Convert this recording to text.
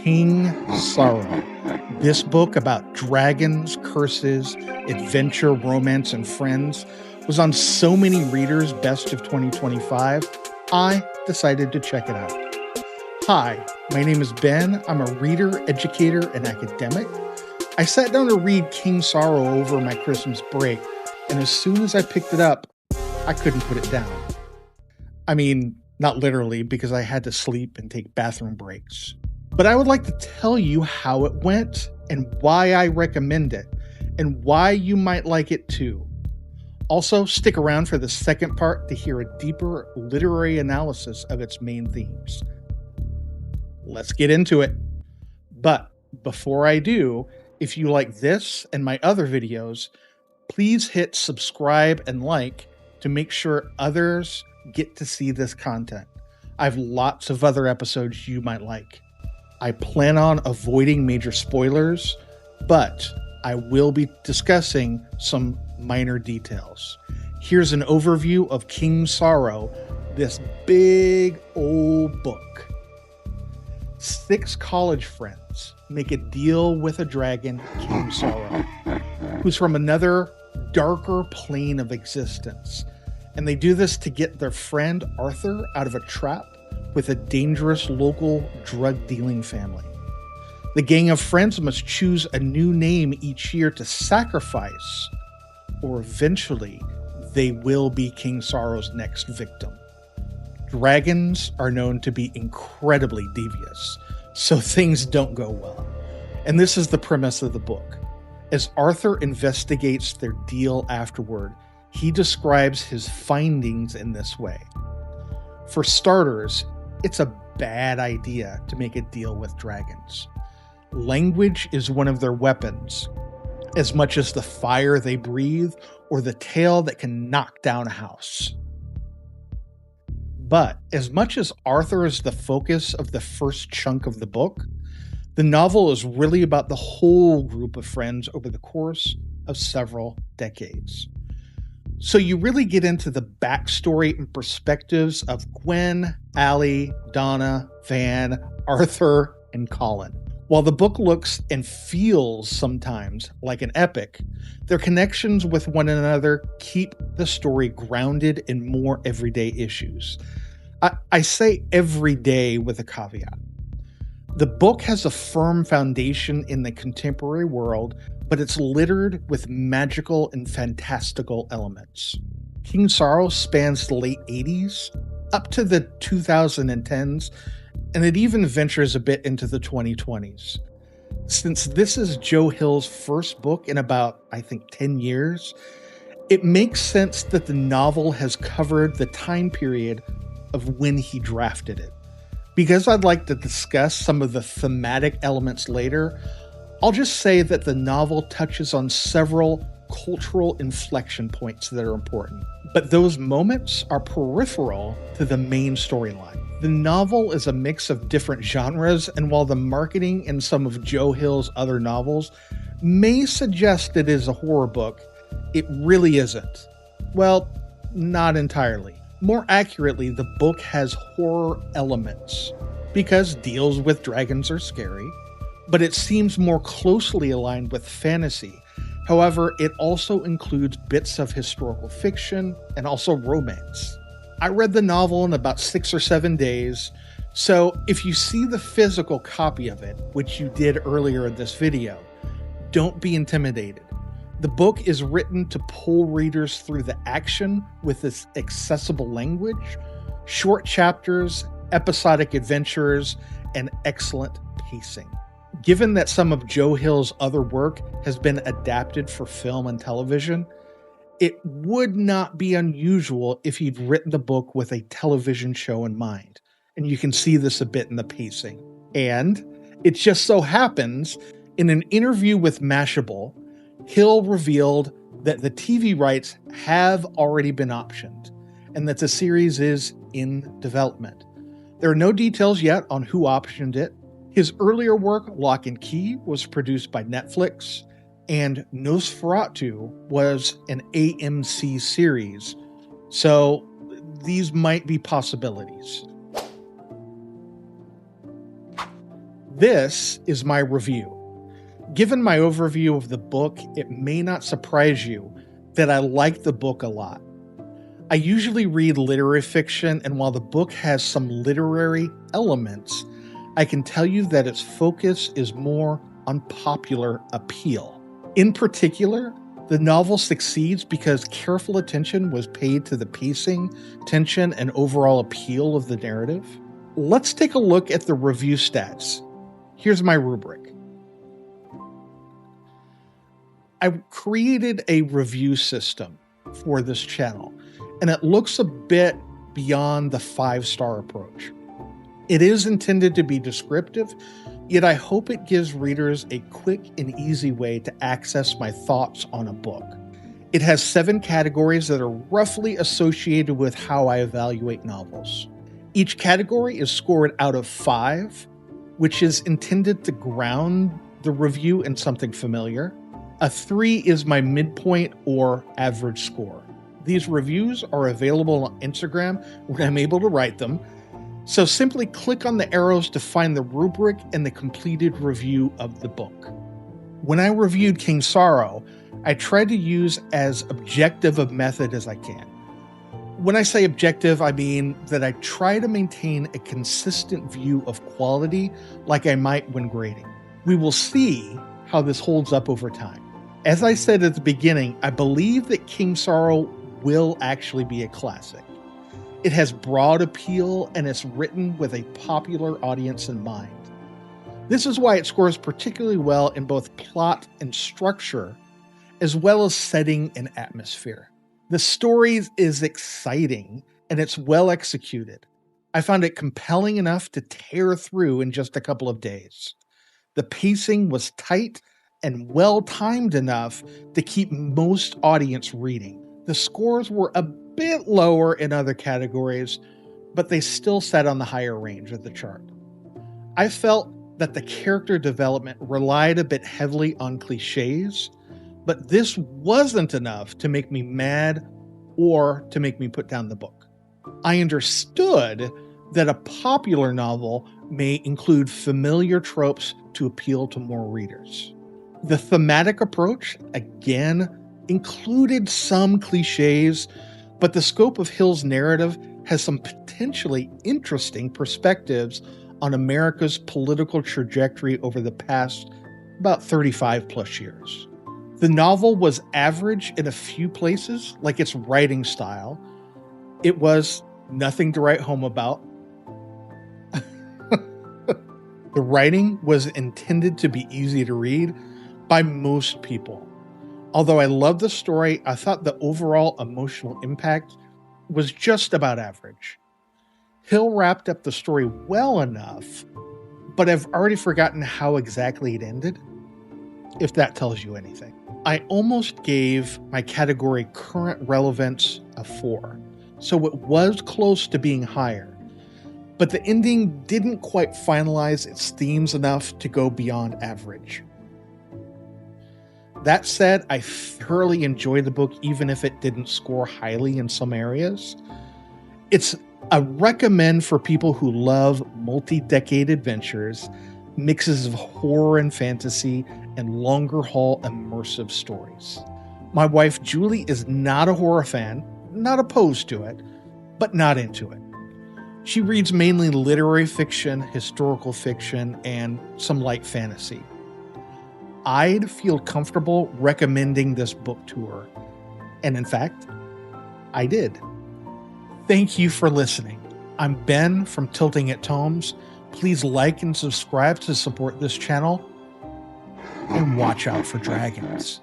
King Sorrow. This book about dragons, curses, adventure, romance, and friends was on so many readers' best of 2025, I decided to check it out. Hi, my name is Ben. I'm a reader, educator, and academic. I sat down to read King Sorrow over my Christmas break, and as soon as I picked it up, I couldn't put it down. I mean, not literally, because I had to sleep and take bathroom breaks. But I would like to tell you how it went and why I recommend it and why you might like it too. Also, stick around for the second part to hear a deeper literary analysis of its main themes. Let's get into it. But before I do, if you like this and my other videos, please hit subscribe and like to make sure others get to see this content. I have lots of other episodes you might like. I plan on avoiding major spoilers, but I will be discussing some minor details. Here's an overview of King Sorrow, this big old book. 6 college friends make a deal with a dragon, King Sorrow, who's from another darker plane of existence. And they do this to get their friend Arthur out of a trap with a dangerous local drug-dealing family. The gang of friends must choose a new name each year to sacrifice, or eventually they will be King Sorrow's next victim. Dragons are known to be incredibly devious, so things don't go well. And this is the premise of the book. As Arthur investigates their deal afterward, he describes his findings in this way. For starters, it's a bad idea to make a deal with dragons. Language is one of their weapons, as much as the fire they breathe or the tail that can knock down a house. But as much as Arthur is the focus of the first chunk of the book, the novel is really about the whole group of friends over the course of several decades. So you really get into the backstory and perspectives of Gwen, Allie, Donna, Van, Arthur, and Colin. While the book looks and feels sometimes like an epic, their connections with one another keep the story grounded in more everyday issues. I say everyday with a caveat. The book has a firm foundation in the contemporary world, but it's littered with magical and fantastical elements. King Sorrow spans the late 80s up to the 2010s, and it even ventures a bit into the 2020s. Since this is Joe Hill's first book in about, 10 years, it makes sense that the novel has covered the time period of when he drafted it. Because I'd like to discuss some of the thematic elements later, I'll just say that the novel touches on several cultural inflection points that are important. But those moments are peripheral to the main storyline. The novel is a mix of different genres, and while the marketing in some of Joe Hill's other novels may suggest it is a horror book, it really isn't. Well, not entirely. More accurately, the book has horror elements, because deals with dragons are scary, but it seems more closely aligned with fantasy. However, it also includes bits of historical fiction and also romance. I read the novel in about 6 or 7 days, so if you see the physical copy of it, which you did earlier in this video, don't be intimidated. The book is written to pull readers through the action with its accessible language, short chapters, episodic adventures, and excellent pacing. Given that some of Joe Hill's other work has been adapted for film and television, it would not be unusual if he'd written the book with a television show in mind. And you can see this a bit in the pacing. And it just so happens, in an interview with Mashable, Hill revealed that the TV rights have already been optioned and that the series is in development. There are no details yet on who optioned it. His earlier work, Lock and Key, was produced by Netflix, and Nosferatu was an AMC series, so these might be possibilities. This is my review. Given my overview of the book, it may not surprise you that I like the book a lot. I usually read literary fiction, and while the book has some literary elements, I can tell you that its focus is more on popular appeal. In particular, the novel succeeds because careful attention was paid to the pacing, tension, and overall appeal of the narrative. Let's take a look at the review stats. Here's my rubric. I created a review system for this channel, and it looks a bit beyond the 5-star approach. It is intended to be descriptive, yet I hope it gives readers a quick and easy way to access my thoughts on a book. It has 7 categories that are roughly associated with how I evaluate novels. Each category is scored out of 5, which is intended to ground the review in something familiar. A 3 is my midpoint or average score. These reviews are available on Instagram where I'm able to write them, so simply click on the arrows to find the rubric and the completed review of the book. When I reviewed King Sorrow, I tried to use as objective a method as I can. When I say objective, I mean that I try to maintain a consistent view of quality like I might when grading. We will see how this holds up over time. As I said at the beginning, I believe that King Sorrow will actually be a classic. It has broad appeal and is written with a popular audience in mind. This is why it scores particularly well in both plot and structure, as well as setting and atmosphere. The story is exciting and it's well executed. I found it compelling enough to tear through in just a couple of days. The pacing was tight and well-timed enough to keep most audience reading. The scores were a bit lower in other categories, but they still sat on the higher range of the chart. I felt that the character development relied a bit heavily on cliches, but this wasn't enough to make me mad or to make me put down the book. I understood that a popular novel may include familiar tropes to appeal to more readers. The thematic approach, again, included some cliches, but the scope of Hill's narrative has some potentially interesting perspectives on America's political trajectory over the past about 35 plus years. The novel was average in a few places, like its writing style. It was nothing to write home about. The writing was intended to be easy to read by most people. Although I loved the story, I thought the overall emotional impact was just about average. Hill wrapped up the story well enough, but I've already forgotten how exactly it ended, if that tells you anything. I almost gave my category current relevance a 4, so it was close to being higher, but the ending didn't quite finalize its themes enough to go beyond average. That said, I thoroughly enjoyed the book even if it didn't score highly in some areas. It's a recommend for people who love multi-decade adventures, mixes of horror and fantasy, and longer haul immersive stories. My wife Julie is not a horror fan, not opposed to it, but not into it. She reads mainly literary fiction, historical fiction, and some light fantasy. I'd feel comfortable recommending this book to her, and in fact, I did. Thank you for listening. I'm Ben from TiltingatTomes. Please like and subscribe to support this channel, and watch out for dragons.